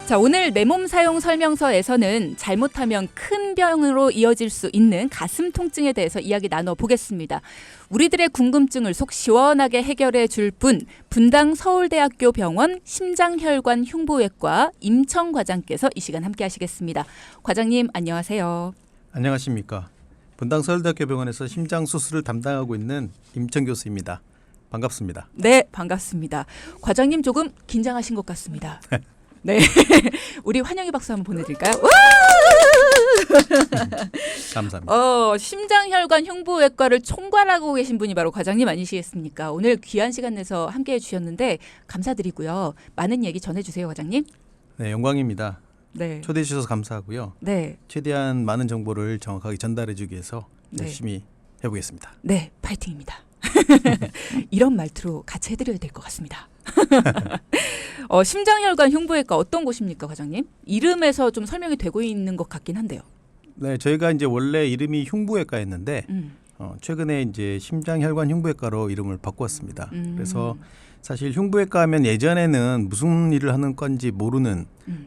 자, 오늘 내 몸 사용 설명서에서는 잘못하면 큰 병으로 이어질 수 있는 가슴 통증에 대해서 이야기 나눠보겠습니다. 우리들의 궁금증을 속 시원하게 해결해 줄 분, 분당 서울대학교 병원 심장혈관 흉부외과 임청 과장께서 이 시간 함께 하시겠습니다. 과장님 안녕하세요. 안녕하십니까. 분당 서울대학교 병원에서 심장 수술을 담당하고 있는 임청 교수입니다. 반갑습니다. 네, 반갑습니다. 과장님 조금 긴장하신 것 같습니다. 네, 우리 환영의 박수 한번 보내드릴까요? 감사합니다. 심장혈관 흉부외과를 총괄하고 계신 분이 바로 과장님 아니시겠습니까? 오늘 귀한 시간 내서 함께해 주셨는데 감사드리고요. 많은 얘기 전해주세요, 과장님. 네, 영광입니다. 네. 초대해 주셔서 감사하고요. 네. 최대한 많은 정보를 정확하게 전달해 주기 위해서 네. 열심히 해보겠습니다. 네, 파이팅입니다. 이런 말투로 같이 해드려야 될 것 같습니다. 심장혈관 흉부외과 어떤 곳입니까, 과장님? 이름에서 좀 설명이 되고 있는 것 같긴 한데요. 네, 저희가 이제 원래 이름이 흉부외과였는데 최근에 이제 심장혈관 흉부외과로 이름을 바꾸었습니다. 그래서 사실 흉부외과 하면 예전에는 무슨 일을 하는 건지 모르는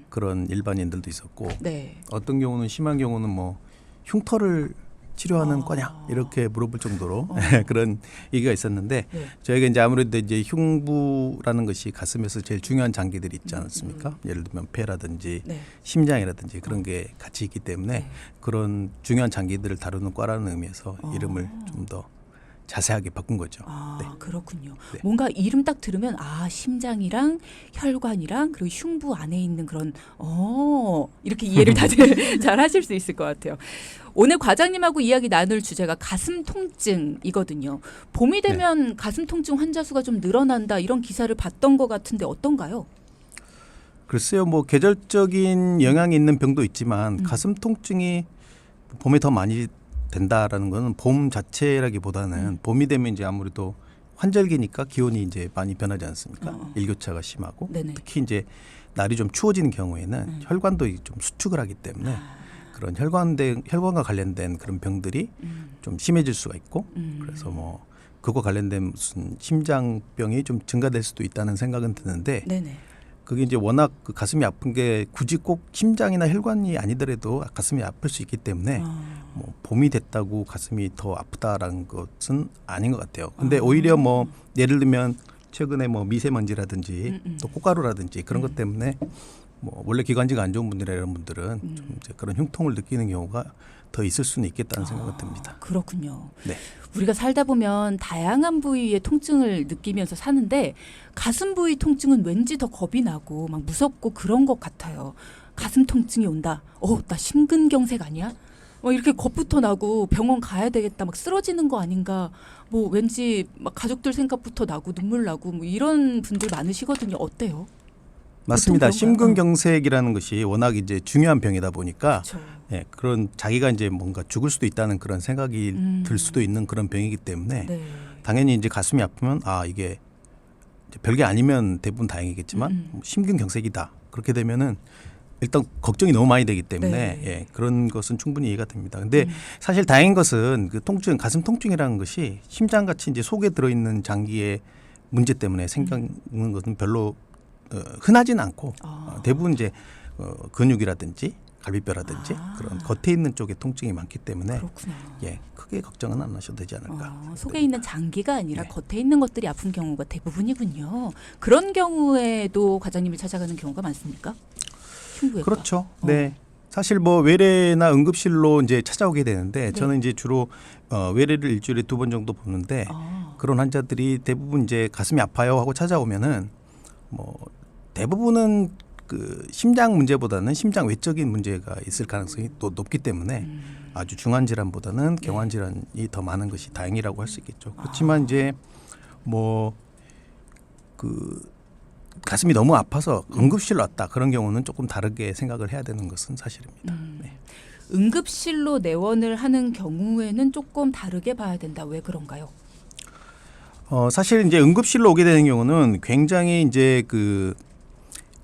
그런 일반인들도 있었고 네. 어떤 경우는 심한 경우는 뭐 흉터를 치료하는 거냐 이렇게 물어볼 정도로 그런 얘기가 있었는데 네. 저희가 이제 아무래도 이제 흉부라는 것이 가슴에서 제일 중요한 장기들이 있지 않습니까? 예를 들면 폐라든지 네. 심장이라든지 그런 게 같이 있기 때문에 네. 그런 중요한 장기들을 다루는 과라는 의미에서 이름을 좀 더 자세하게 바꾼 거죠. 네. 그렇군요. 네. 뭔가 이름 딱 들으면 심장이랑 혈관이랑 그리고 흉부 안에 있는 그런 이렇게 이해를 다들 잘 하실 수 있을 것 같아요. 오늘 과장님하고 이야기 나눌 주제가 가슴 통증이거든요. 봄이 되면 가슴 통증 환자 수가 좀 늘어난다 이런 기사를 봤던 것 같은데 어떤가요? 글쎄요, 뭐 계절적인 영향이 있는 병도 있지만 가슴 통증이 봄에 더 많이 된다라는 거는 봄 자체라기보다는 봄이 되면 이제 아무래도 환절기니까 기온이 이제 많이 변하지 않습니까? 일교차가 심하고 네네. 특히 이제 날이 좀 추워지는 경우에는 혈관도 좀 수축을 하기 때문에 그런 혈관과 관련된 그런 병들이 좀 심해질 수가 있고 그래서 뭐 그거 관련된 무슨 심장병이 좀 증가될 수도 있다는 생각은 드는데 네네. 그게 이제 워낙 그 가슴이 아픈 게 굳이 꼭 심장이나 혈관이 아니더라도 가슴이 아플 수 있기 때문에 뭐 봄이 됐다고 가슴이 더 아프다라는 것은 아닌 것 같아요. 근데 오히려 뭐 예를 들면 최근에 뭐 미세먼지라든지 또 꽃가루라든지 그런 것 때문에 뭐 원래 기관지가 안 좋은 분들이나 이런 분들은 좀 이제 그런 흉통을 느끼는 경우가 더 있을 수는 있겠다는 생각이 듭니다. 그렇군요. 네. 우리가 살다 보면 다양한 부위의 통증을 느끼면서 사는데 가슴 부위 통증은 왠지 더 겁이 나고 막 무섭고 그런 것 같아요. 가슴 통증이 온다. 나 심근경색 아니야? 이렇게 겁부터 나고 병원 가야 되겠다. 막 쓰러지는 거 아닌가. 뭐 왠지 막 가족들 생각부터 나고 눈물 나고 뭐 이런 분들 많으시거든요. 어때요? 맞습니다. 보통 그런가요? 심근경색이라는 것이 워낙 이제 중요한 병이다 보니까 그렇죠. 예, 그런 자기가 이제 뭔가 죽을 수도 있다는 그런 생각이 들 수도 있는 그런 병이기 때문에 네. 당연히 이제 가슴이 아프면 이게 이제 별게 아니면 대부분 다행이겠지만 뭐 심근경색이다. 그렇게 되면은 일단 걱정이 너무 많이 되기 때문에 네. 예, 그런 것은 충분히 이해가 됩니다. 근데 사실 다행인 것은 그 통증, 가슴 통증이라는 것이 심장 같이 이제 속에 들어있는 장기의 문제 때문에 생기는 것은 별로 흔하지는 않고 대부분 이제 근육이라든지 갈비뼈라든지 그런 겉에 있는 쪽에 통증이 많기 때문에 그렇구나. 예, 크게 걱정은 안 하셔도 되지 않을까. 속에 있는 장기가 아니라 네. 겉에 있는 것들이 아픈 경우가 대부분이군요. 그런 경우에도 과장님을 찾아가는 경우가 많습니까? 흉부외과. 그렇죠. 네. 사실 뭐 외래나 응급실로 이제 찾아오게 되는데 저는 이제 주로 외래를 일주일에 2번 정도 보는데 그런 환자들이 대부분 이제 가슴이 아파요 하고 찾아오면은 뭐 대부분은 그 심장 문제보다는 심장 외적인 문제가 있을 가능성이 또 높기 때문에 아주 중한 질환보다는 경한 질환이 더 많은 것이 다행이라고 할 수 있겠죠. 그렇지만 이제 뭐 그 가슴이 너무 아파서 응급실로 왔다 그런 경우는 조금 다르게 생각을 해야 되는 것은 사실입니다. 네. 응급실로 내원을 하는 경우에는 조금 다르게 봐야 된다. 왜 그런가요? 사실 이제 응급실로 오게 되는 경우는 굉장히 이제 그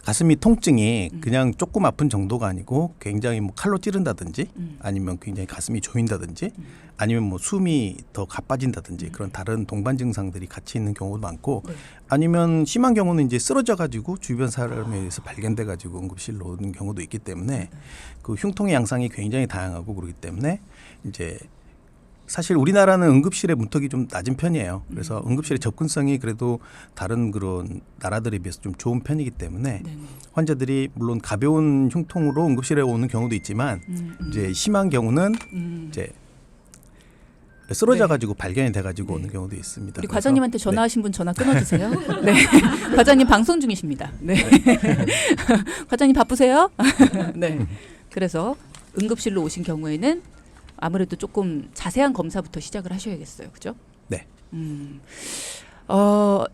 가슴이 통증이 그냥 조금 아픈 정도가 아니고 굉장히 뭐 칼로 찌른다든지 아니면 굉장히 가슴이 조인다든지 아니면 뭐 숨이 더 가빠진다든지 그런 다른 동반 증상들이 같이 있는 경우도 많고 네. 아니면 심한 경우는 이제 쓰러져 가지고 주변 사람에 의해서 발견돼 가지고 응급실로 오는 경우도 있기 때문에 그 흉통의 양상이 굉장히 다양하고 그렇기 때문에 이제 사실 우리나라는 응급실의 문턱이 좀 낮은 편이에요. 그래서 응급실의 접근성이 그래도 다른 그런 나라들에 비해서 좀 좋은 편이기 때문에 네네. 환자들이 물론 가벼운 흉통으로 응급실에 오는 경우도 있지만 이제 심한 경우는 이제 쓰러져 가지고 발견이 돼 가지고 오는 경우도 있습니다. 우리 그래서 과장님한테 전화하신 분 전화 끊어주세요. 네, 과장님 방송 중이십니다. 네, 과장님 바쁘세요? 네, 그래서 응급실로 오신 경우에는 아무래도 조금 자세한 검사부터 시작을 하셔야겠어요, 그죠? 네.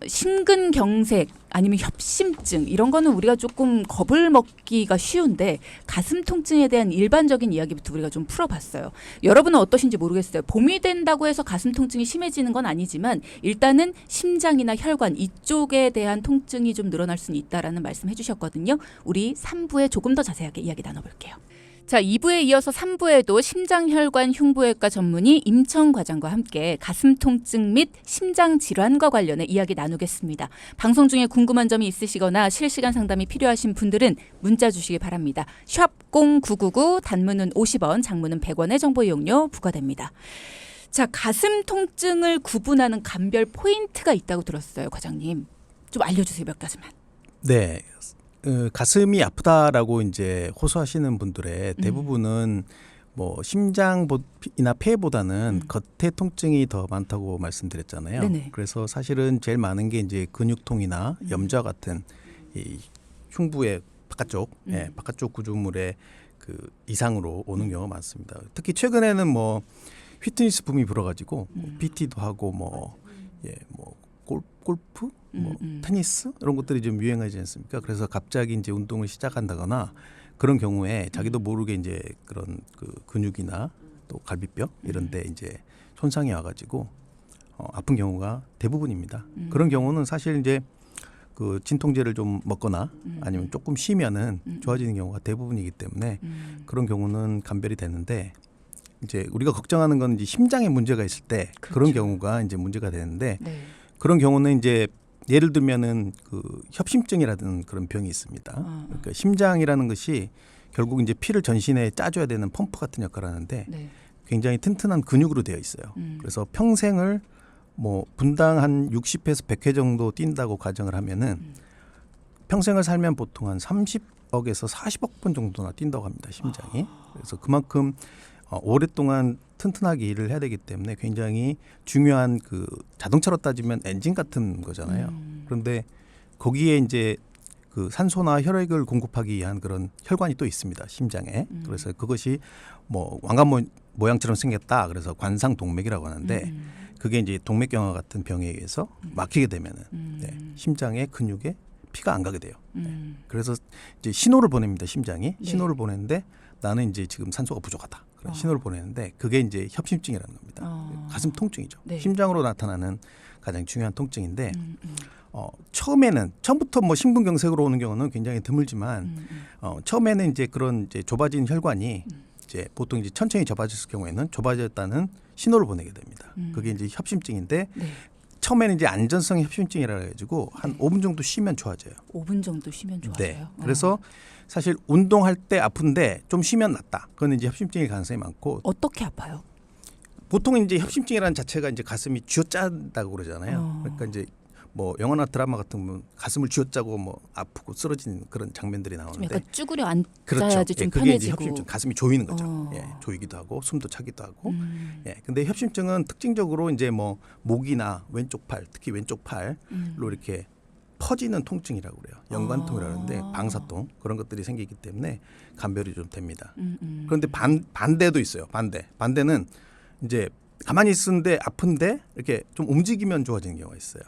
심근경색 아니면 협심증 이런 거는 우리가 조금 겁을 먹기가 쉬운데 가슴 통증에 대한 일반적인 이야기부터 우리가 좀 풀어봤어요. 여러분은 어떠신지 모르겠어요. 봄이 된다고 해서 가슴 통증이 심해지는 건 아니지만 일단은 심장이나 혈관 이쪽에 대한 통증이 좀 늘어날 수는 있다라는 말씀 해주셨거든요. 우리 3부에 조금 더 자세하게 이야기 나눠볼게요. 자, 2부에 이어서 3부에도 심장혈관 흉부외과 전문의 임청 과장과 함께 가슴 통증 및 심장 질환과 관련해 이야기 나누겠습니다. 방송 중에 궁금한 점이 있으시거나 실시간 상담이 필요하신 분들은 문자 주시기 바랍니다. 샵 0999 단문은 50원, 장문은 100원의 정보 이용료 부과됩니다. 자, 가슴 통증을 구분하는 감별 포인트가 있다고 들었어요, 과장님. 좀 알려주세요, 몇 가지만. 네. 가슴이 아프다라고 이제 호소하시는 분들의 대부분은 뭐 심장이나 폐보다는 겉의 통증이 더 많다고 말씀드렸잖아요. 네네. 그래서 사실은 제일 많은 게 이제 근육통이나 염좌 같은 이 흉부의 바깥쪽, 바깥쪽 구조물의 그 이상으로 오는 경우가 많습니다. 특히 최근에는 뭐 피트니스 붐이 불어가지고 뭐 PT도 하고 뭐 골프, 뭐 테니스 이런 것들이 좀 유행하지 않습니까? 그래서 갑자기 이제 운동을 시작한다거나 그런 경우에 자기도 모르게 이제 그런 그 근육이나 또 갈비뼈 이런데 이제 손상이 와가지고 아픈 경우가 대부분입니다. 그런 경우는 사실 이제 그 진통제를 좀 먹거나 아니면 조금 쉬면은 좋아지는 경우가 대부분이기 때문에 그런 경우는 감별이 되는데 이제 우리가 걱정하는 건 이제 심장에 문제가 있을 때 그런 경우가 이제 문제가 되는데 그런 경우는 이제 예를 들면은 그 협심증이라는 그런 병이 있습니다. 그러니까 심장이라는 것이 결국 이제 피를 전신에 짜줘야 되는 펌프 같은 역할을 하는데 굉장히 튼튼한 근육으로 되어 있어요. 그래서 평생을 뭐 분당 한 60회에서 100회 정도 뛴다고 가정을 하면은 평생을 살면 보통 한 30억에서 40억 번 정도나 뛴다고 합니다. 심장이. 그래서 그만큼 오랫동안 튼튼하게 일을 해야 되기 때문에 굉장히 중요한 그 자동차로 따지면 엔진 같은 거잖아요. 그런데 거기에 이제 그 산소나 혈액을 공급하기 위한 그런 혈관이 또 있습니다. 심장에. 그래서 그것이 뭐 왕관 모양처럼 생겼다. 그래서 관상동맥이라고 하는데 그게 이제 동맥경화 같은 병에 의해서 막히게 되면은 심장의 근육에 피가 안 가게 돼요. 그래서 이제 신호를 보냅니다. 심장이 신호를 보내는데 나는 이제 지금 산소가 부족하다. 그런 신호를 보내는데 그게 이제 협심증이라는 겁니다. 가슴 통증이죠. 심장으로 나타나는 가장 중요한 통증인데 처음부터 뭐 심근경색으로 오는 경우는 굉장히 드물지만 처음에는 이제 그런 이제 좁아진 혈관이 이제 보통 이제 천천히 좁아졌을 경우에는 좁아졌다는 신호를 보내게 됩니다. 그게 이제 협심증인데 처음에는 이제 안전성 협심증이라 해가지고 한 5분 정도 쉬면 좋아져요. 5분 정도 쉬면 좋아져요. 네. 그래서 사실 운동할 때 아픈데 좀 쉬면 낫다. 그건 이제 협심증일 가능성이 많고. 어떻게 아파요? 보통 이제 협심증이라는 자체가 이제 가슴이 쥐어짠다고 그러잖아요. 그러니까 이제 뭐 영화나 드라마 같은 건 가슴을 쥐어짜고 뭐 아프고 쓰러지는 그런 장면들이 나오는데. 좀 약간 쭈그려 앉아야지 그렇죠. 좀 그게 이제 편해지고. 협심증, 가슴이 조이는 거죠. 조이기도 하고 숨도 차기도 하고. 근데 협심증은 특징적으로 이제 뭐 목이나 왼쪽 팔, 특히 왼쪽 팔로 이렇게 퍼지는 통증이라고 그래요. 연관통이라는데 방사통 그런 것들이 생기기 때문에 감별이 좀 됩니다. 그런데 반대도 있어요. 반대는 이제 가만히 있는데 아픈데 이렇게 좀 움직이면 좋아지는 경우가 있어요.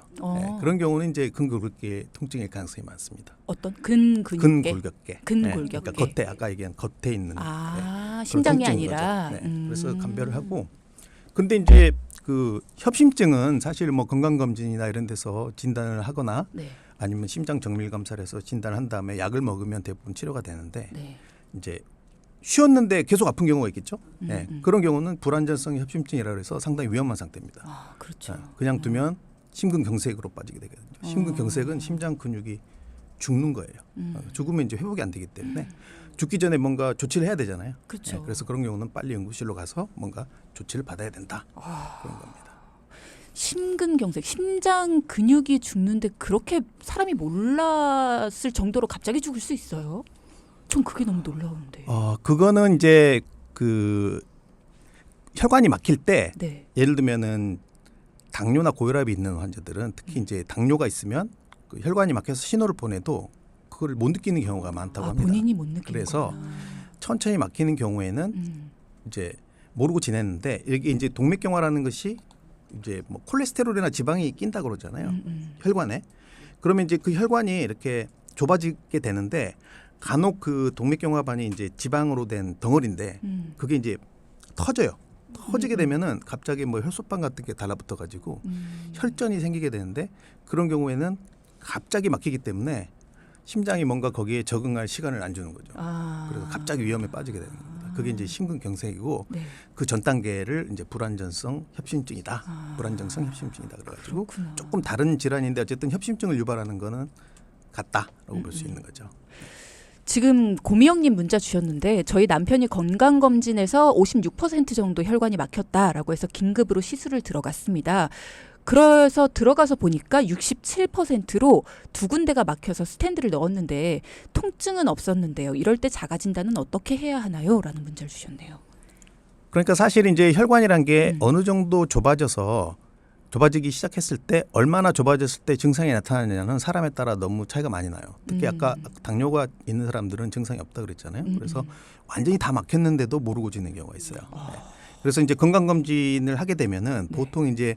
그런 경우는 이제 근골격계 통증일 가능성이 많습니다. 어떤 근근육계? 근골격계. 근골격계. 그러니까 겉에 아까 얘기한 겉에 있는 심장이 그런 아니라. 그래서 감별을 하고 근데 이제 그 협심증은 사실 뭐 건강검진이나 이런 데서 진단을 하거나 아니면 심장 정밀 검사를 해서 진단한 다음에 약을 먹으면 대부분 치료가 되는데 네. 이제 쉬었는데 계속 아픈 경우가 있겠죠. 네. 그런 경우는 불안전성 협심증이라고 해서 상당히 위험한 상태입니다. 아, 그렇죠. 그냥 두면 심근경색으로 빠지게 되거든요. 심근경색은 심장 근육이 죽는 거예요. 죽으면 이제 회복이 안 되기 때문에 죽기 전에 뭔가 조치를 해야 되잖아요. 그렇죠. 그래서 그런 경우는 빨리 응급실로 가서 뭔가 조치를 받아야 된다. 그런 겁니다. 심근경색, 심장 근육이 죽는데 그렇게 사람이 몰랐을 정도로 갑자기 죽을 수 있어요? 전 그게 너무 놀라운데. 그거는 이제 그 혈관이 막힐 때 네. 예를 들면은 당뇨나 고혈압이 있는 환자들은 특히 이제 당뇨가 있으면 그 혈관이 막혀서 신호를 보내도 그걸 못 느끼는 경우가 많다고 합니다. 본인이 못 느끼는 그래서 거구나. 천천히 막히는 경우에는 이제 모르고 지냈는데 이게 이제 동맥경화라는 것이 이제 뭐 콜레스테롤이나 지방이 낀다 그러잖아요. 혈관에. 그러면 이제 그 혈관이 이렇게 좁아지게 되는데 간혹 그 동맥경화반이 이제 지방으로 된 덩어리인데 그게 이제 터져요. 터지게 되면은 갑자기 뭐 혈소판 같은 게 달라붙어 가지고 혈전이 생기게 되는데 그런 경우에는 갑자기 막히기 때문에 심장이 뭔가 거기에 적응할 시간을 안 주는 거죠. 그래서 갑자기 위험에 빠지게 되는 겁니다. 그게 이제 심근경색이고 네. 그 전 단계를 이제 불안전성 협심증이다. 불안정성 협심증이다. 그래가지고 그렇구나. 조금 다른 질환인데 어쨌든 협심증을 유발하는 거는 같다라고 볼 수 있는 거죠. 지금 고미영님 문자 주셨는데 저희 남편이 건강검진에서 56% 정도 혈관이 막혔다라고 해서 긴급으로 시술을 들어갔습니다. 그래서 들어가서 보니까 67%로 두 군데가 막혀서 스텐드를 넣었는데 통증은 없었는데요. 이럴 때 자가진단은 어떻게 해야 하나요? 라는 문자를 주셨네요. 그러니까 사실 이제 혈관이란 게 어느 정도 좁아지기 시작했을 때 얼마나 좁아졌을 때 증상이 나타나느냐는 사람에 따라 너무 차이가 많이 나요. 특히 아까 당뇨가 있는 사람들은 증상이 없다 그랬잖아요. 그래서 완전히 다 막혔는데도 모르고 지는 경우가 있어요. 네. 그래서 이제 건강검진을 하게 되면은 보통 이제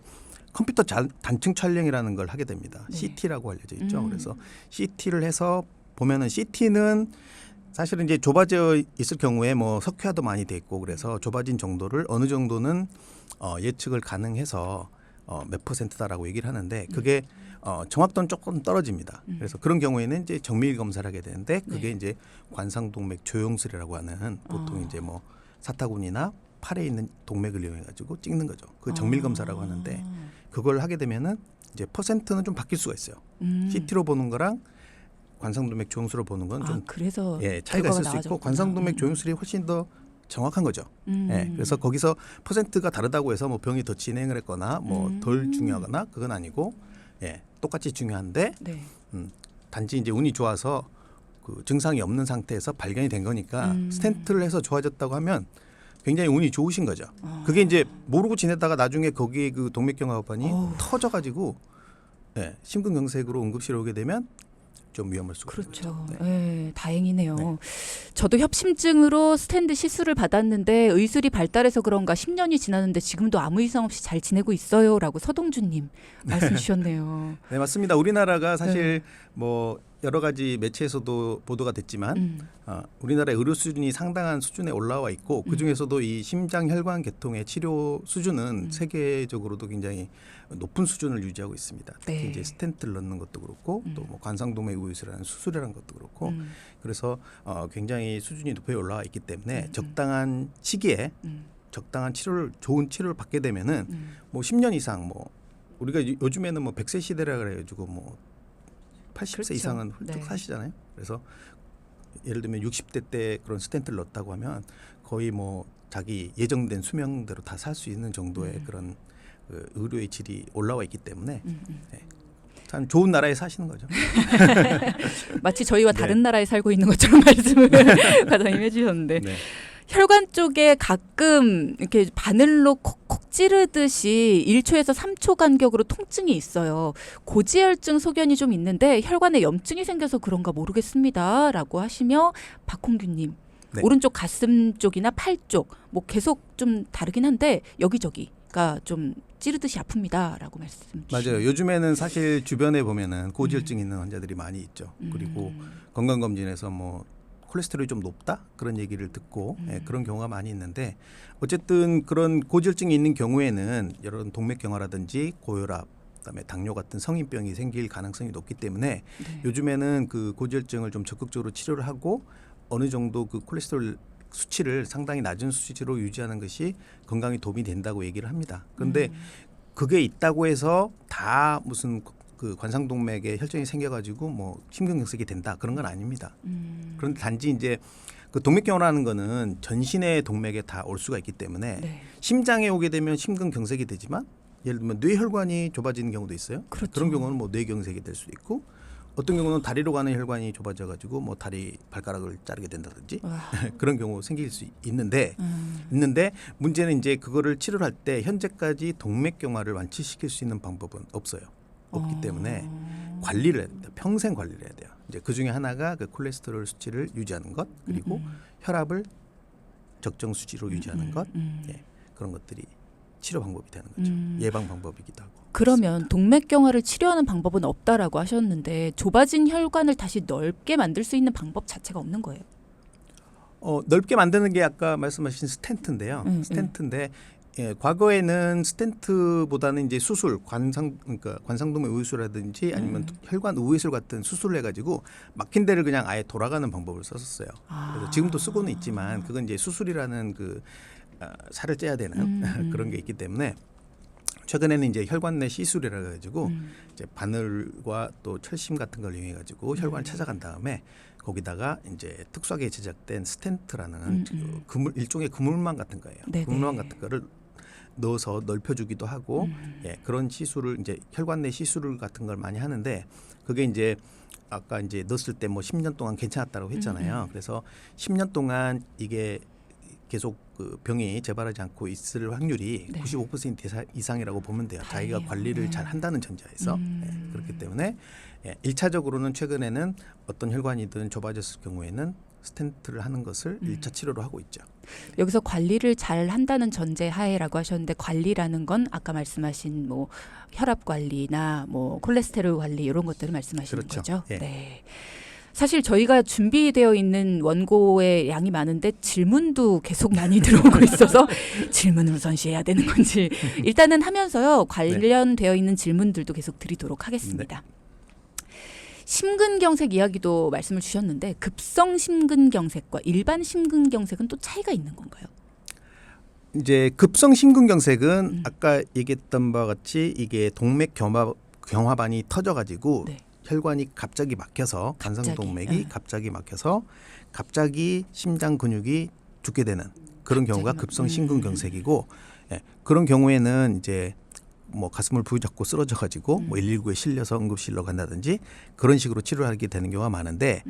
컴퓨터 단층 촬영이라는 걸 하게 됩니다. 네. CT라고 알려져 있죠. 그래서 CT를 해서 보면은 CT는 사실은 이제 좁아져 있을 경우에 뭐 석회화도 많이 돼 있고 그래서 좁아진 정도를 어느 정도는 예측을 가능해서 몇 %다라고 얘기를 하는데 그게 정확도는 조금 떨어집니다. 그래서 그런 경우에는 이제 정밀 검사를 하게 되는데 그게 이제 관상동맥 조영술이라고 하는 보통 이제 뭐 사타구니나 팔에 있는 동맥을 이용해 가지고 찍는 거죠. 그 정밀 검사라고 하는데 그걸 하게 되면은 이제 퍼센트는 좀 바뀔 수가 있어요. CT로 보는 거랑 관상동맥 조영술로 보는 건 좀 그래서 차이가 있을 수 있고 관상동맥 조영술이 훨씬 더 정확한 거죠. 그래서 거기서 퍼센트가 다르다고 해서 뭐 병이 더 진행을 했거나 뭐 덜 중요하거나 그건 아니고 똑같이 중요한데 네. 단지 이제 운이 좋아서 그 증상이 없는 상태에서 발견이 된 거니까 스텐트를 해서 좋아졌다고 하면 굉장히 운이 좋으신 거죠. 그게 이제 모르고 지내다가 나중에 거기에 그 동맥경화반이 터져가지고 심근경색으로 응급실에 오게 되면 좀 위험할 수가 있는 그렇죠. 거죠. 네, 다행이네요. 네. 저도 협심증으로 스텐드 시술을 받았는데 의술이 발달해서 그런가 10년이 지났는데 지금도 아무 이상 없이 잘 지내고 있어요라고 서동준님 말씀 주셨네요. 네, 맞습니다. 우리나라가 사실 뭐 여러 가지 매체에서도 보도가 됐지만 우리나라의 의료 수준이 상당한 수준에 올라와 있고 그 중에서도 이 심장혈관 계통의 치료 수준은 세계적으로도 굉장히 높은 수준을 유지하고 있습니다. 특히 네. 이제 스텐트를 넣는 것도 그렇고 또 뭐 관상동맥 우유술이라는 수술이라는 것도 그렇고 그래서 굉장히 수준이 높게 올라와 있기 때문에 적당한 시기에 적당한 치료를 좋은 치료를 받게 되면은 뭐 10년 이상 뭐 우리가 요즘에는 뭐 100세 시대라 그래가지고 뭐 80세 그렇죠. 이상은 훌쩍 네. 사시잖아요. 그래서 예를 들면 60대 때 그런 스텐트를 넣었다고 하면 거의 뭐 자기 예정된 수명대로 다 살 수 있는 정도의 그런 그 의료의 질이 올라와 있기 때문에 참 좋은 나라에 사시는 거죠. 마치 저희와 네. 다른 나라에 살고 있는 것처럼 말씀을 과장님 해주셨는데 네. 혈관 쪽에 가끔 이렇게 바늘로 콕콕 찌르듯이 1초에서 3초 간격으로 통증이 있어요. 고지혈증 소견이 좀 있는데 혈관에 염증이 생겨서 그런가 모르겠습니다. 라고 하시며 박홍규님 네. 오른쪽 가슴 쪽이나 팔 쪽 뭐 계속 좀 다르긴 한데 여기저기가 좀 찌르듯이 아픕니다. 라고 말씀 주시네요. 맞아요. 요즘에는 사실 주변에 보면은 고지혈증 있는 환자들이 많이 있죠. 그리고 건강검진에서 뭐 콜레스테롤이 좀 높다 그런 얘기를 듣고 그런 경우가 많이 있는데 어쨌든 그런 고지혈증이 있는 경우에는 이런 동맥경화라든지 고혈압 그다음에 당뇨 같은 성인병이 생길 가능성이 높기 때문에 네. 요즘에는 그 고지혈증을 좀 적극적으로 치료를 하고 어느 정도 그 콜레스테롤 수치를 상당히 낮은 수치로 유지하는 것이 건강에 도움이 된다고 얘기를 합니다. 그런데 그게 있다고 해서 다 무슨 그 관상동맥에 혈전이 생겨가지고 뭐 심근경색이 된다 그런 건 아닙니다. 그런데 단지 이제 그 동맥경화라는 거는 전신의 동맥에 다 올 수가 있기 때문에 네. 심장에 오게 되면 심근경색이 되지만 예를 들면 뇌혈관이 좁아지는 경우도 있어요. 그렇죠. 그런 경우는 뭐 뇌경색이 될 수도 있고 어떤 경우는 다리로 가는 혈관이 좁아져가지고 뭐 다리 발가락을 자르게 된다든지 그런 경우 생길 수 있는데 문제는 이제 그거를 치료를 할 때 현재까지 동맥경화를 완치시킬 수 있는 방법은 없어요. 없기 때문에 관리를 해야 됩니다. 평생 관리를 해야 돼요. 이제 그 중에 하나가 그 콜레스테롤 수치를 유지하는 것 그리고 혈압을 적정 수치로 유지하는 것 예, 그런 것들이 치료 방법이 되는 거죠. 예방 방법이기도 하고. 그러면 동맥경화를 치료하는 방법은 없다라고 하셨는데 좁아진 혈관을 다시 넓게 만들 수 있는 방법 자체가 없는 거예요. 넓게 만드는 게 아까 말씀하신 스텐트인데요. 스텐트인데 예, 과거에는 스텐트보다는 이제 수술, 그러니까 관상동맥 우회수라든지 아니면 혈관 우회술 같은 수술을 해가지고 막힌 데를 그냥 아예 돌아가는 방법을 썼었어요. 그래서 지금도 쓰고는 있지만 그건 이제 수술이라는 그 살을 째야 되는 그런 게 있기 때문에 최근에는 이제 혈관 내 시술이라 가지고 이제 바늘과 또 철심 같은 걸 이용해 가지고 혈관을 찾아간 다음에 거기다가 이제 특수하게 제작된 스텐트라는 일종의 그물망 같은 거예요. 네네. 그물망 같은 거를 넣어서 넓혀주기도 하고 예, 그런 시술을 이제 혈관 내 시술 같은 걸 많이 하는데 그게 이제 아까 이제 넣었을 때 뭐 10년 동안 괜찮았다고 했잖아요. 그래서 10년 동안 이게 계속 그 병이 재발하지 않고 있을 확률이 95% 이상이라고 보면 돼요. 자기가 관리를 잘 한다는 전제하에서 그렇기 때문에 예, 1차적으로는 최근에는 어떤 혈관이든 좁아졌을 경우에는 스텐트를 하는 것을 1차 치료로 하고 있죠. 여기서 관리를 잘 한다는 전제 하에라고 하셨는데 관리라는 건 아까 말씀하신 뭐 혈압 관리나 뭐 콜레스테롤 관리 이런 것들을 말씀하시는 그렇죠. 거죠. 예. 네. 사실 저희가 준비되어 있는 원고의 양이 많은데 질문도 계속 많이 들어오고 있어서 질문을 우선시해야 되는 건지 일단은 하면서요. 관련되어 있는 질문들도 계속 드리도록 하겠습니다. 네. 심근경색 이야기도 말씀을 주셨는데 급성 심근경색과 일반 심근경색은 또 차이가 있는 건가요? 이제 급성 심근경색은 아까 얘기했던 바와 같이 이게 동맥 경화반이 터져가지고 네. 혈관이 갑자기 막혀서 관상동맥이 갑자기 막혀서 갑자기 심장 근육이 죽게 되는 그런 경우가 급성 심근경색이고 예, 그런 경우에는 이제 뭐 가슴을 부여잡고 쓰러져가지고 뭐 119에 실려서 응급실로 간다든지 그런 식으로 치료를 하게 되는 경우가 많은데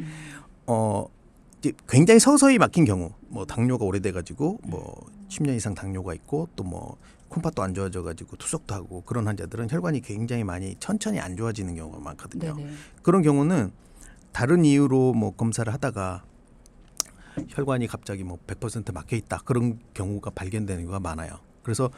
이제 굉장히 서서히 막힌 경우 뭐 당뇨가 오래돼가지고 뭐 10년 이상 당뇨가 있고 또 뭐 콩팥도 안 좋아져가지고 투석도 하고 그런 환자들은 혈관이 굉장히 많이 천천히 안 좋아지는 경우가 많거든요. 네네. 그런 경우는 다른 이유로 뭐 검사를 하다가 혈관이 갑자기 뭐 100% 막혀 있다 그런 경우가 발견되는 경우가 많아요. 그래서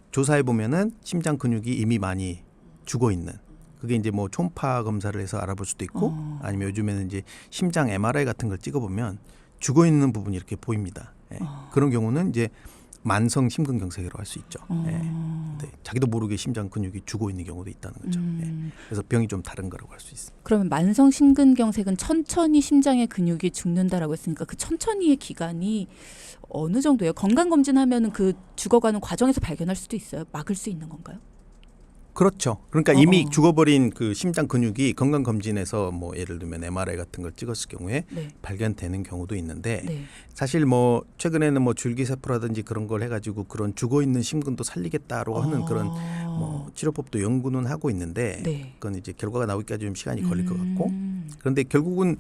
조사해 보면은 심장 근육이 이미 많이 죽어 있는 그게 이제 뭐 초음파 검사를 해서 알아볼 수도 있고 아니면 요즘에는 이제 심장 MRI 같은 걸 찍어 보면 죽어 있는 부분이 이렇게 보입니다. 예. 그런 경우는 이제 만성 심근경색이라고 할 수 있죠. 예. 네. 자기도 모르게 심장 근육이 죽어 있는 경우도 있다는 거죠. 예. 그래서 병이 좀 다른 거라고 할 수 있습니다. 그러면 만성 심근경색은 천천히 심장의 근육이 죽는다라고 했으니까 그 천천히의 기간이 어느 정도예요? 건강검진하면은 그 죽어가는 과정에서 발견할 수도 있어요. 막을 수 있는 건가요? 그렇죠. 그러니까 이미 죽어버린 그 심장 근육이 건강검진에서 뭐 예를 들면 MRI 같은 걸 찍었을 경우에 네. 발견되는 경우도 있는데 네. 사실 뭐 최근에는 뭐 줄기세포라든지 그런 걸 해가지고 그런 죽어 있는 심근도 살리겠다라고 하는 그런 뭐 치료법도 연구는 하고 있는데 네. 그건 이제 결과가 나오기까지 좀 시간이 걸릴 것 같고 그런데 결국은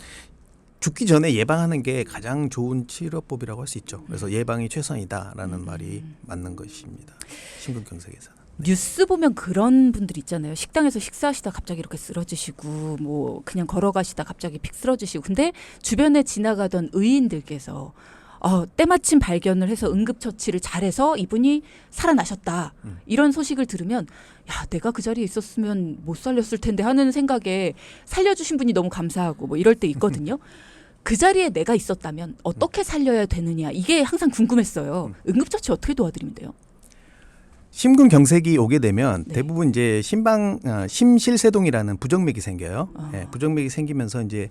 죽기 전에 예방하는 게 가장 좋은 치료법이라고 할 수 있죠. 그래서 예방이 최선이다라는 말이 맞는 것입니다. 심근경색에서는. 뉴스 보면 그런 분들 있잖아요. 식당에서 식사하시다 갑자기 이렇게 쓰러지시고 뭐 그냥 걸어가시다 갑자기 픽 쓰러지시고 근데 주변에 지나가던 의인들께서 때마침 발견을 해서 응급처치를 잘해서 이분이 살아나셨다. 이런 소식을 들으면 야 내가 그 자리에 있었으면 못 살렸을 텐데 하는 생각에 살려주신 분이 너무 감사하고 뭐 이럴 때 있거든요. 그 자리에 내가 있었다면 어떻게 살려야 되느냐 이게 항상 궁금했어요. 응급처치 어떻게 도와드리면 돼요? 심근경색이 오게 되면 네. 대부분 이제 심실세동이라는 부정맥이 생겨요. 예, 부정맥이 생기면서 이제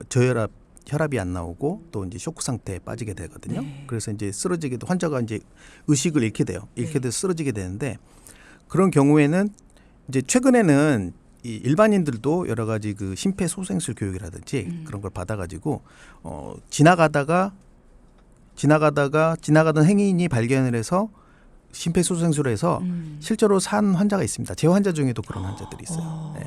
저혈압 혈압이 안 나오고 또 이제 쇼크 상태에 빠지게 되거든요. 네. 그래서 이제 쓰러지게도 환자가 이제 의식을 잃게 돼요. 잃게 네. 돼서 쓰러지게 되는데 그런 경우에는 이제 최근에는 이 일반인들도 여러 가지 그 심폐소생술 교육이라든지 그런 걸 받아가지고 지나가다가 지나가던 행인이 발견을 해서 심폐소생술을 해서 실제로 산 환자가 있습니다. 제 환자 중에도 그런 환자들이 있어요. 네.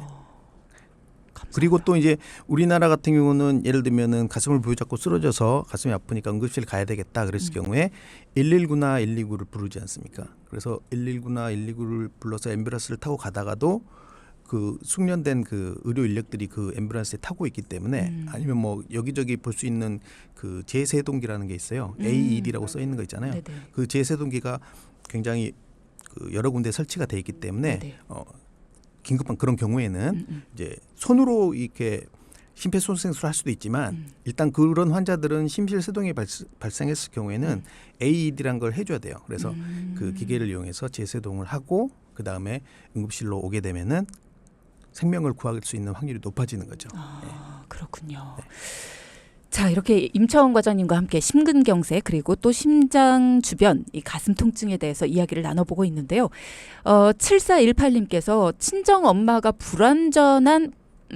그리고 또 이제 우리나라 같은 경우는 예를 들면은 가슴을 부여잡고 쓰러져서 가슴이 아프니까 응급실 가야 되겠다 그랬을 경우에 119나 129를 부르지 않습니까? 그래서 119나 129를 불러서 앰뷸런스를 타고 가다가도 그 숙련된 그 의료 인력들이 그 앰뷸런스에 타고 있기 때문에 아니면 뭐 여기저기 볼 수 있는 그 제세동기라는 게 있어요. AED라고 써 있는 거 있잖아요. 네네. 그 제세동기가 굉장히 그 여러 군데 설치가 돼 있기 때문에 네네. 긴급한 그런 경우에는 이제 손으로 이렇게 심폐소생술을 할 수도 있지만 일단 그런 환자들은 심실세동이 발생했을 경우에는 AED라는 걸 해줘야 돼요. 그래서 그 기계를 이용해서 제세동을 하고 그 다음에 응급실로 오게 되면은 생명을 구할 수 있는 확률이 높아지는 거죠. 그렇군요. 네. 자, 이렇게 임차원 과장님과 함께 심근경색 그리고 또 심장 주변 이 가슴 통증에 대해서 이야기를 나눠보고 있는데요. 7418님께서 친정 엄마가 불완전한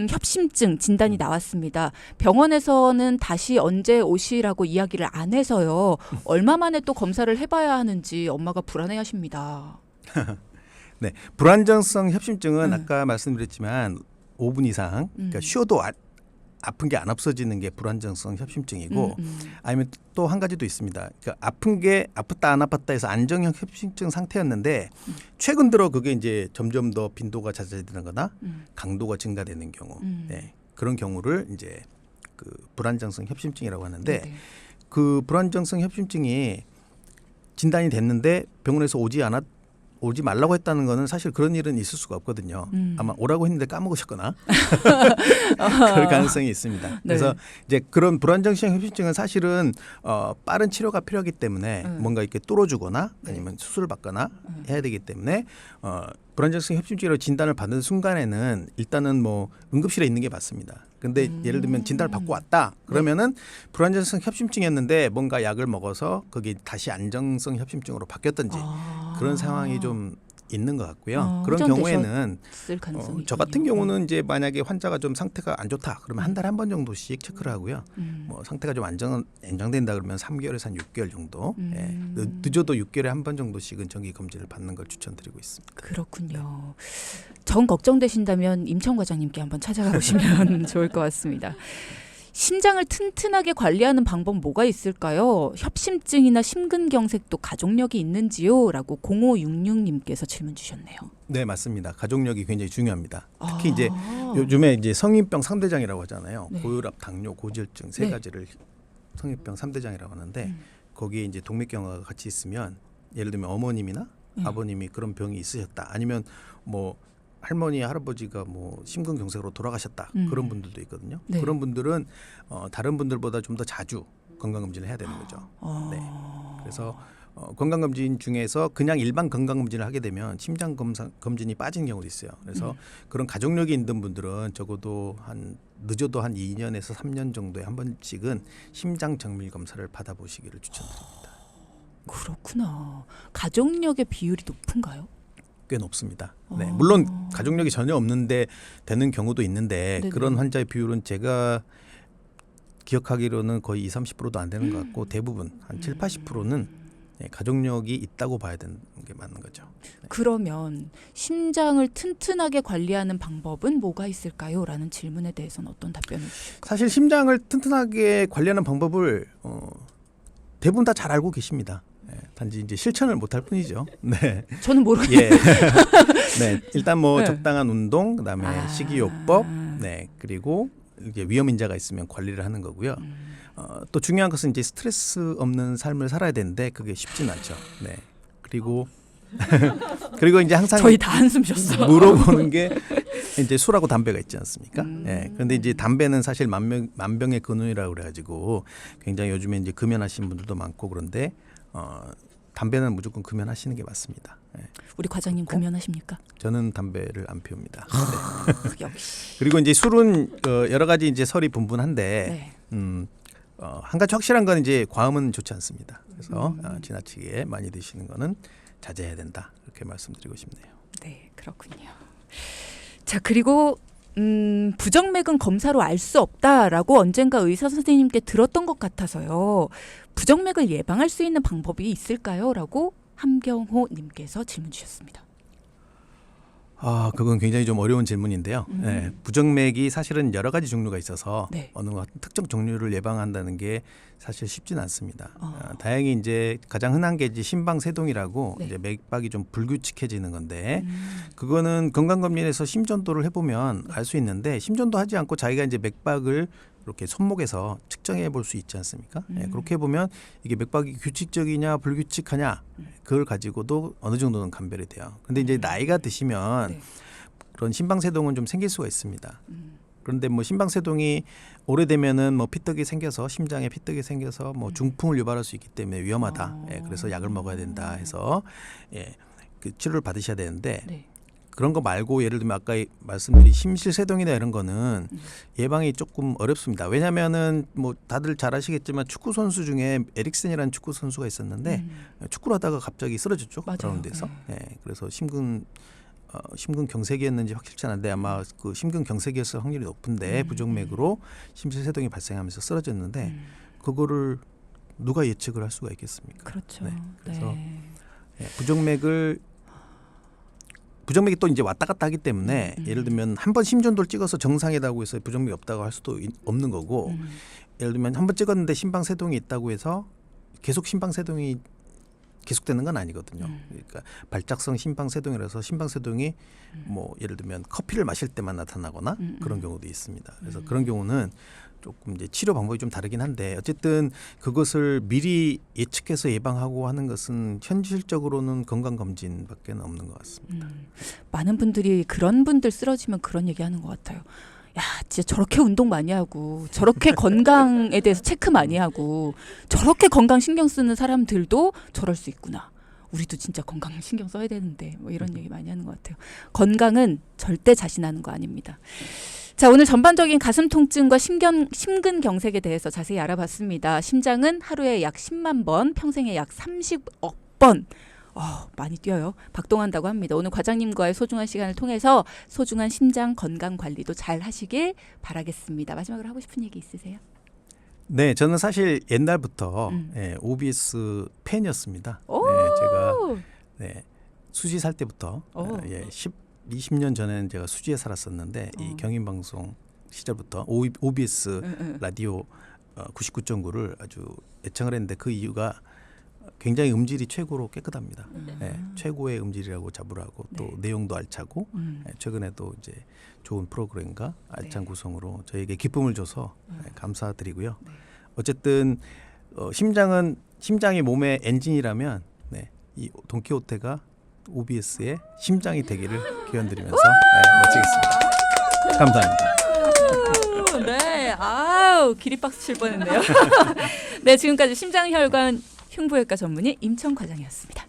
협심증 진단이 나왔습니다. 병원에서는 다시 언제 오시라고 이야기를 안 해서요. 얼마 만에 또 검사를 해봐야 하는지 엄마가 불안해하십니다. 네, 불안정성 협심증은 아까 말씀드렸지만 5분 이상 그러니까 쉬어도 아픈 게 안 없어지는 게 불안정성 협심증이고 아니면 또 한 가지도 있습니다. 그러니까 아픈 게 아팠다 안 아팠다 해서 안정형 협심증 상태였는데 최근 들어 그게 이제 점점 더 빈도가 잦아지는거나 강도가 증가되는 경우 네, 그런 경우를 이제 그 불안정성 협심증이라고 하는데 네네. 그 불안정성 협심증이 진단이 됐는데 병원에서 오지 말라고 했다는 거는 사실 그런 일은 있을 수가 없거든요. 아마 오라고 했는데 까먹으셨거나 그럴 가능성이 있습니다. 네. 그래서 이제 그런 불안정성 협심증은 사실은 빠른 치료가 필요하기 때문에 뭔가 이렇게 뚫어주거나 아니면 수술을 받거나 해야 되기 때문에 불안정성 협심증으로 진단을 받는 순간에는 일단은 뭐 응급실에 있는 게 맞습니다. 근데 예를 들면 진단을 받고 왔다 그러면은 불안정성 협심증이었는데 뭔가 약을 먹어서 그게 다시 안정성 협심증으로 바뀌었든지 그런 상황이 좀 있는 것 같고요. 그런 경우에는 저 같은 경우는 이제 만약에 환자가 좀 상태가 안 좋다 그러면 한 달에 한 번 정도씩 체크를 하고요. 뭐 상태가 좀 안정된다 그러면 3개월에서 한 6개월 정도 예, 늦어도 6개월에 한 번 정도씩은 정기 검진을 받는 걸 추천드리고 있습니다. 그렇군요. 정 걱정되신다면 임청 과장님께 한번 찾아가 보시면 좋을 것 같습니다. 심장을 튼튼하게 관리하는 방법 뭐가 있을까요? 협심증이나 심근경색도 가족력이 있는지요? 라고 0566님께서 질문 주셨네요. 네, 맞습니다. 가족력이 굉장히 중요합니다. 특히 이제 요즘에 이제 성인병 3대장이라고 하잖아요. 네. 고혈압, 당뇨, 고지혈증 세 네. 가지를 성인병 3대장이라고 하는데 거기에 이제 동맥경화가 같이 있으면 예를 들면 어머님이나 아버님이 그런 병이 있으셨다. 아니면 뭐 할머니, 할아버지가 뭐 심근경색으로 돌아가셨다. 그런 분들도 있거든요. 네. 그런 분들은 다른 분들보다 좀 더 자주 건강검진을 해야 되는 거죠. 네. 그래서 건강검진 중에서 그냥 일반 건강검진을 하게 되면 심장 검진이 빠진 경우도 있어요. 그래서 그런 가족력이 있는 분들은 적어도 늦어도 한 2년에서 3년 정도에 한 번씩은 심장 정밀 검사를 받아보시기를 추천드립니다. 그렇구나. 가족력의 비율이 높은가요? 꽤 높습니다. 네, 물론 가족력이 전혀 없는데 되는 경우도 있는데 네네. 그런 환자의 비율은 제가 기억하기로는 거의 20-30%도 안 되는 것 같고 대부분 한 7-80%는 가족력이 있다고 봐야 되는 게 맞는 거죠. 네. 그러면 심장을 튼튼하게 관리하는 방법은 뭐가 있을까요? 라는 질문에 대해서는 어떤 답변을 주실까요? 사실 심장을 튼튼하게 관리하는 방법을 대부분 다 잘 알고 계십니다. 네, 단지 이제 실천을 못할 뿐이죠. 네. 저는 모르겠어요. 예. 네, 일단 뭐 네. 적당한 운동, 그다음에 식이요법, 네, 그리고 이제 위험 인자가 있으면 관리를 하는 거고요. 또 중요한 것은 이제 스트레스 없는 삶을 살아야 되는데 그게 쉽지는 않죠. 네. 그리고 이제 항상 저희 다 한숨 쉬었어. 물어보는 게 이제 술하고 담배가 있지 않습니까? 예. 그런데 이제 담배는 사실 만병의 근원이라고 그래가지고 굉장히 요즘에 이제 금연하시는 분들도 많고 그런데 담배는 무조건 금연하시는 게 맞습니다. 네. 우리 과장님 금연하십니까? 저는 담배를 안 피웁니다. 역시. 그리고 이제 술은 여러 가지 이제 설이 분분한데 네. 한 가지 확실한 건 이제 과음은 좋지 않습니다. 그래서 지나치게 많이 드시는 거는 자제해야 된다. 이렇게 말씀드리고 싶네요. 네, 그렇군요. 자, 그리고 부정맥은 검사로 알 수 없다라고 언젠가 의사 선생님께 들었던 것 같아서요. 부정맥을 예방할 수 있는 방법이 있을까요? 라고 함경호 님께서 질문 주셨습니다. 아, 그건 굉장히 좀 어려운 질문인데요. 네, 부정맥이 사실은 여러 가지 종류가 있어서 네. 어느 특정 종류를 예방한다는 게 사실 쉽지는 않습니다. 다행히 이제 가장 흔한 게 이제 심방세동이라고 네. 이제 맥박이 좀 불규칙해지는 건데 그거는 건강검진에서 심전도를 해보면 알 수 있는데 심전도 하지 않고 자기가 이제 맥박을 이렇게 손목에서 측정해 볼 수 있지 않습니까? 네, 그렇게 보면 이게 맥박이 규칙적이냐 불규칙하냐 그걸 가지고도 어느 정도는 감별이 돼요. 근데 이제 나이가 드시면 네. 그런 심방세동은 좀 생길 수가 있습니다. 그런데 뭐 심방세동이 오래되면은 뭐 피떡이 생겨서 심장에 피떡이 생겨서 뭐 중풍을 유발할 수 있기 때문에 위험하다. 예, 그래서 약을 먹어야 된다 해서 그 치료를 받으셔야 되는데 네. 그런 거 말고 예를 들면 아까 말씀드린 심실세동이나 이런 거는 예방이 조금 어렵습니다. 왜냐하면은 뭐 다들 잘 아시겠지만 축구 선수 중에 에릭센이라는 축구 선수가 있었는데 축구를 하다가 갑자기 쓰러졌죠. 맞아요. 그라운드에서. 그래서 심근 경색이었는지 확실치 않은데 아마 그 심근 경색이었을 확률이 높은데 부정맥으로 심실세동이 발생하면서 쓰러졌는데 그거를 누가 예측을 할 수가 있겠습니까? 그렇죠. 네, 그래서 부정맥이 또 이제 왔다 갔다 하기 때문에 예를 들면 한 번 심전도를 찍어서 정상이라고 해서 부정맥이 없다고 할 수도 없는 거고 예를 들면 한 번 찍었는데 심방세동이 있다고 해서 계속 심방세동이 계속되는 건 아니거든요. 그러니까 발작성 심방세동이라서 심방세동이 뭐 예를 들면 커피를 마실 때만 나타나거나 그런 경우도 있습니다. 그래서 그런 경우는 조금 이제 치료 방법이 좀 다르긴 한데 어쨌든 그것을 미리 예측해서 예방하고 하는 것은 현실적으로는 건강검진밖에 없는 것 같습니다. 많은 분들이 그런 분들 쓰러지면 그런 얘기하는 것 같아요. 야, 진짜 저렇게 운동 많이 하고 저렇게 건강에 대해서 체크 많이 하고 저렇게 건강 신경 쓰는 사람들도 저럴 수 있구나. 우리도 진짜 건강 신경 써야 되는데 뭐 이런 얘기 많이 하는 것 같아요. 건강은 절대 자신하는 거 아닙니다. 자, 오늘 전반적인 가슴 통증과 심근 경색에 대해서 자세히 알아봤습니다. 심장은 하루에 약 10만 번, 평생에 약 30억 번. 많이 뛰어요. 박동한다고 합니다. 오늘 과장님과의 소중한 시간을 통해서 소중한 심장 건강 관리도 잘 하시길 바라겠습니다. 마지막으로 하고 싶은 얘기 있으세요? 네, 저는 사실 옛날부터 OBS 팬이었습니다. 제가 수지 살 때부터 20년 전에는 제가 수지에 살았었는데 이 경인방송 시절부터 OBS 라디오 99.9를 아주 애청을 했는데 그 이유가 굉장히 음질이 최고로 깨끗합니다. 최고의 음질이라고 자부하고 또 내용도 알차고 최근에도 이제 좋은 프로그램과 알찬 구성으로 저에게 기쁨을 줘서 감사드리고요. 어쨌든 심장이 몸의 엔진이라면 이 돈키호테가 OBS의 심장이 되기를 기원드리면서 마치겠습니다. 감사합니다. 네, 기립박수 칠 뻔했네요. 네, 지금까지 심장혈관 흉부외과 전문의 임청 과장이었습니다.